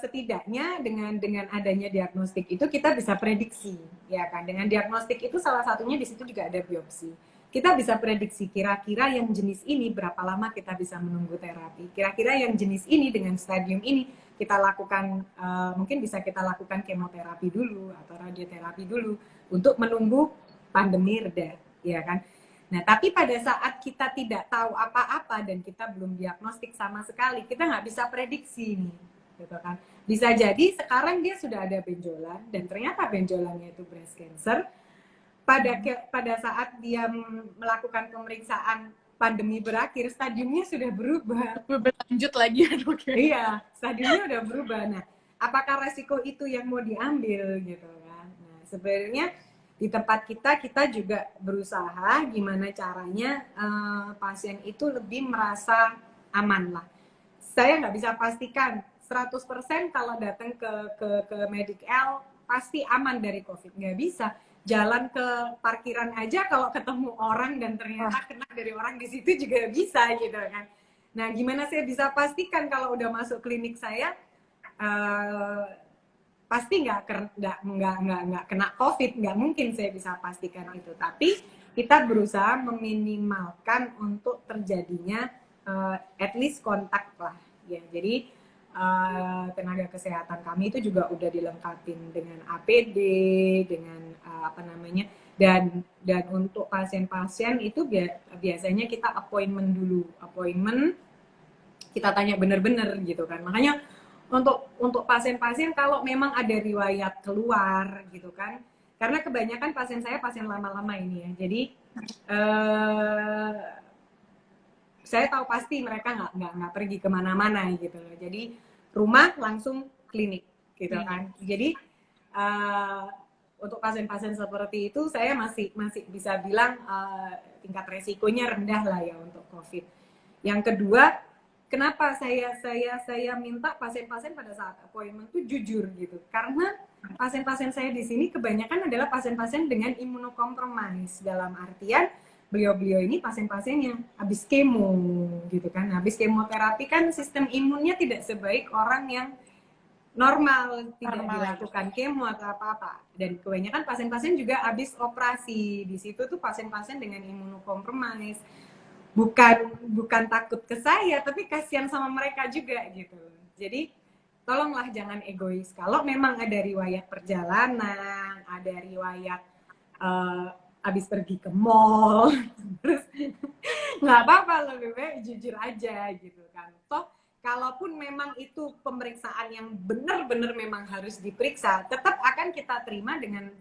setidaknya dengan adanya diagnostik itu kita bisa prediksi, ya kan? Dengan diagnostik itu salah satunya di situ juga ada biopsi. Kita bisa prediksi kira-kira yang jenis ini berapa lama kita bisa menunggu terapi. Kira-kira yang jenis ini dengan stadium ini kita lakukan, mungkin bisa kita lakukan kemoterapi dulu atau radioterapi dulu untuk menunggu pandemi reda, ya kan? Nah, tapi pada saat kita tidak tahu apa-apa dan kita belum diagnostik sama sekali, kita nggak bisa prediksi nih, gitu kan? Bisa jadi sekarang dia sudah ada benjolan dan ternyata benjolannya itu breast cancer. Pada saat dia melakukan pemeriksaan pandemi berakhir, stadiumnya sudah berubah. Berlanjut lagi ya dok ya? Iya, stadiumnya udah berubah. Nah, apakah resiko itu yang mau diambil gitu kan? Nah, sebenarnya di tempat kita juga berusaha gimana caranya pasien itu lebih merasa aman lah. Saya nggak bisa pastikan 100% kalau datang ke Medical pasti aman dari COVID. Nggak bisa. Jalan ke parkiran aja kalau ketemu orang dan ternyata kena dari orang di situ juga bisa gitu kan. Nah, gimana saya bisa pastikan kalau udah masuk klinik saya pasti nggak kena COVID, nggak mungkin saya bisa pastikan itu. Tapi kita berusaha meminimalkan untuk terjadinya at least kontak lah, ya. Jadi tenaga kesehatan kami itu juga udah dilengkapin dengan APD, dengan apa namanya, dan untuk pasien-pasien itu biasanya kita appointment dulu, kita tanya bener-bener gitu kan. Makanya untuk pasien-pasien kalau memang ada riwayat keluar gitu kan, karena kebanyakan pasien saya pasien lama-lama ini ya, jadi saya tahu pasti mereka nggak pergi kemana-mana gitu loh, jadi rumah langsung klinik gitu kan. Jadi untuk pasien-pasien seperti itu saya masih bisa bilang tingkat resikonya rendah lah ya untuk COVID. Yang kedua, kenapa saya minta pasien-pasien pada saat appointment tuh jujur gitu, karena pasien-pasien saya di sini kebanyakan adalah pasien-pasien dengan imunokompromis, dalam artian beliau-beliau ini pasien-pasien yang habis kemo gitu kan. Habis kemoterapi kan sistem imunnya tidak sebaik orang yang normal, tidak dilakukan kemo atau apa-apa. Dan kebanyakan pasien-pasien juga habis operasi. Di situ tuh pasien-pasien dengan imunokompromis. Bukan takut ke saya, tapi kasihan sama mereka juga gitu. Jadi tolonglah jangan egois. Kalau memang ada riwayat perjalanan, ada riwayat abis pergi ke mall, terus nggak apa-apa, lebih baik jujur aja gitu kan. Toh kalaupun memang itu pemeriksaan yang benar-benar memang harus diperiksa, tetap akan kita terima dengan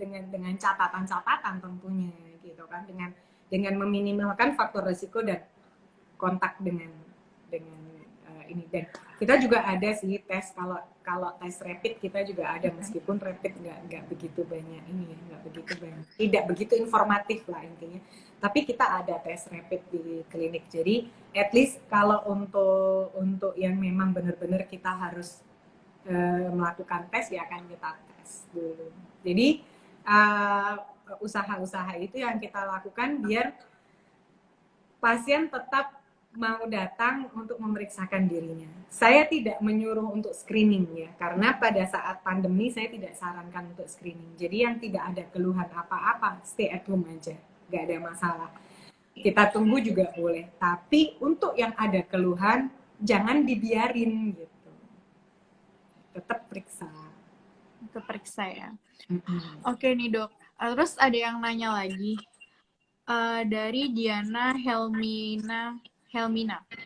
catatan-catatan tentunya gitu kan, dengan meminimalkan faktor risiko dan kontak dengan ini. Dan kita juga ada sih tes, kalau tes rapid kita juga ada, meskipun rapid nggak begitu banyak ini ya, tidak begitu informatif lah intinya. Tapi kita ada tes rapid di klinik. Jadi at least kalau untuk yang memang benar-benar kita harus melakukan tes, ya akan kita tes dulu. Jadi usaha-usaha itu yang kita lakukan biar pasien tetap mau datang untuk memeriksakan dirinya. Saya tidak menyuruh untuk screening ya, karena pada saat pandemi saya tidak sarankan untuk screening. Jadi yang tidak ada keluhan apa-apa, stay at home aja, nggak ada masalah. Kita tunggu juga boleh, tapi untuk yang ada keluhan jangan dibiarin gitu. Tetap periksa. Tetap periksa ya. Oke nih dok. Terus ada yang nanya lagi dari Diana Helmina.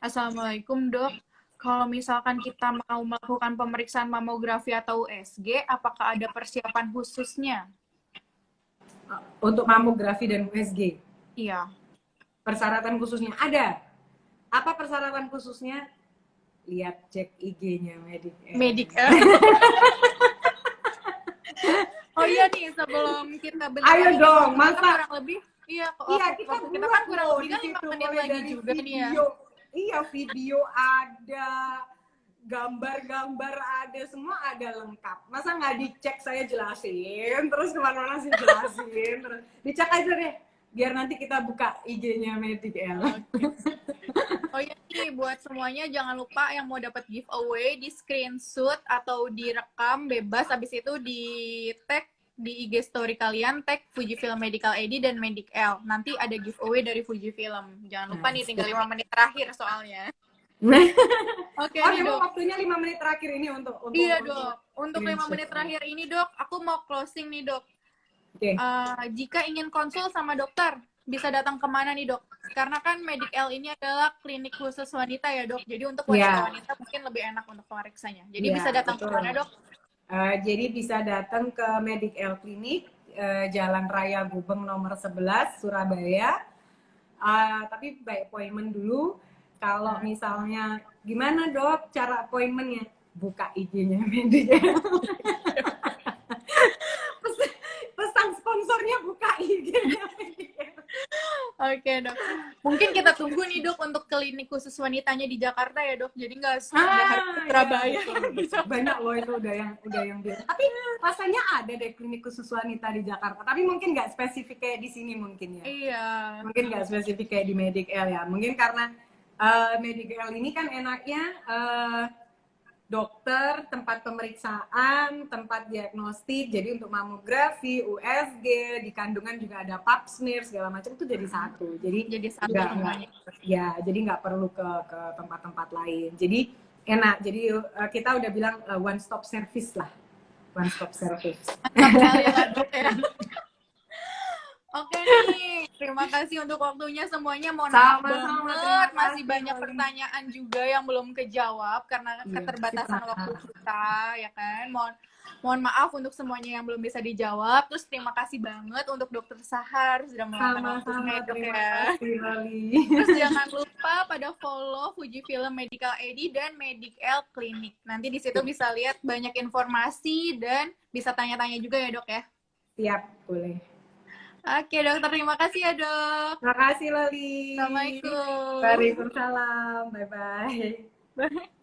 Assalamualaikum dok. Kalau misalkan kita mau melakukan pemeriksaan mamografi atau USG, apakah ada persiapan khususnya? Untuk mamografi dan USG? Iya. Persyaratan khususnya ada. Apa persyaratan khususnya? Lihat, cek IG-nya Medical. Oh iya nih, sebelum kita ayo dong, masa kurang lebih kita kan kurang lebih kan 5 menit lagi juga nih ya. Iya, video ada, gambar-gambar ada semua, ada lengkap. Masa nggak dicek, saya jelasin terus kemana-mana sih jelasin terus dicek aja deh biar nanti kita buka IG-nya Medical. Oke. Oh iya nih, buat semuanya jangan lupa yang mau dapat giveaway di screenshot atau direkam bebas, habis itu di tag di IG story kalian, tag Fujifilm Medical AD dan Medical. Nanti ada giveaway dari Fujifilm. Jangan lupa nih, tinggal 5 menit terakhir soalnya. Oke Oh, nih memang dok. waktunya 5 menit terakhir ini untuk Iya dok. Untuk 5 screenshot. menit terakhir ini dok, aku mau closing nih dok. Oke. Jika ingin konsul sama dokter, bisa datang kemana nih dok? Karena kan Medical ini adalah klinik khusus wanita ya dok. Jadi untuk wanita-wanita mungkin lebih enak untuk pemeriksanya. Jadi Ya, bisa datang betul. kemana dok? Jadi bisa datang ke Medical Clinic, Jalan Raya Gubeng nomor 11, Surabaya. Tapi by appointment dulu. Kalau misalnya, gimana dok cara appointmentnya? Buka IG-nya Medical. Pesan sponsornya buka IG-nya Medical. Oke dok. Mungkin kita tunggu nih dok untuk klinik khusus wanitanya di Jakarta ya dok. Jadi nggak harus ke Surabaya. Ya, banyak loh itu udah yang biasa. Tapi rasanya ada deh klinik khusus wanita di Jakarta. Tapi mungkin nggak spesifik kayak di sini mungkin ya. Iya. Mungkin nggak spesifik kayak di Medical ya. Mungkin karena Medical ini kan enaknya dokter, tempat pemeriksaan, tempat diagnostik. Jadi untuk mamografi, USG, di kandungan juga ada pap smear segala macam itu jadi satu. Jadi satu semuanya. Ya, jadi nggak perlu ke tempat-tempat lain. Jadi enak. Jadi kita udah bilang one stop service lah. One stop service. Mantap kali lah dok ya. Oke nih, terima kasih untuk waktunya semuanya. Mohon maaf banget, masih banyak pertanyaan juga yang belum kejawab karena keterbatasan waktu kita, ya kan. Mohon maaf untuk semuanya yang belum bisa dijawab. Terus terima kasih banget untuk Dokter Sahar sudah meluangkan waktunya dok ya. Terus jangan lupa pada follow Fujifilm Medical AD dan Medical Clinic. Nanti di situ bisa lihat banyak informasi dan bisa tanya-tanya juga ya dok ya. Siap, boleh. Oke dokter, terima kasih ya dok. Terima kasih Loli. Assalamualaikum. Waalaikumsalam. Bye-bye.